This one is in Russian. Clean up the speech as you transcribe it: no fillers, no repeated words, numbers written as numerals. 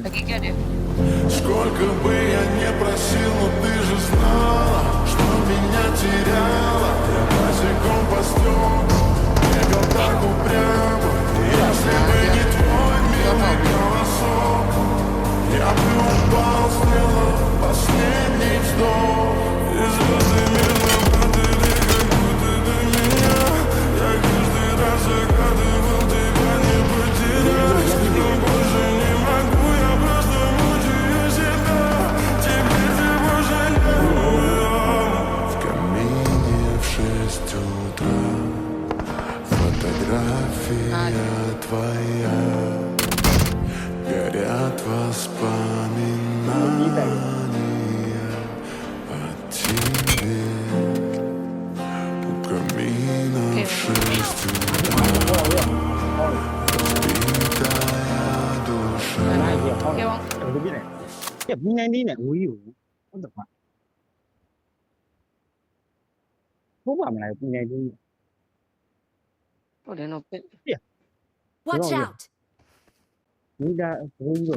Hakikaten. Сколько бы я не просил, но ты же знала, что меня теряла. Я босиком по стеклу, бегал так упрямо. Если бы не твой милый голосок, я бы упал, сделал последний вздох. И звезды мирно падали, как будто до меня. Я каждый раз загадывал тебя не потерять, но больше не могу, я просто мучаю себя. Теперь ты пожалела. В камине в 6 утра фотография твоя. Горят воспоминания о тебе. У камина в 6 утра разбитая душа. เหยียบเข้า Okay, Wong. ดูพี่ไหนเหยียบนี่ไงนี่เนี่ยอุ้ยอยู่ต้นตะวันพวกมันอะไรนี่ไงนี่ Oh, dia no pet. Watch Wrong, yeah. out! นี่จะอุ้ยอยู่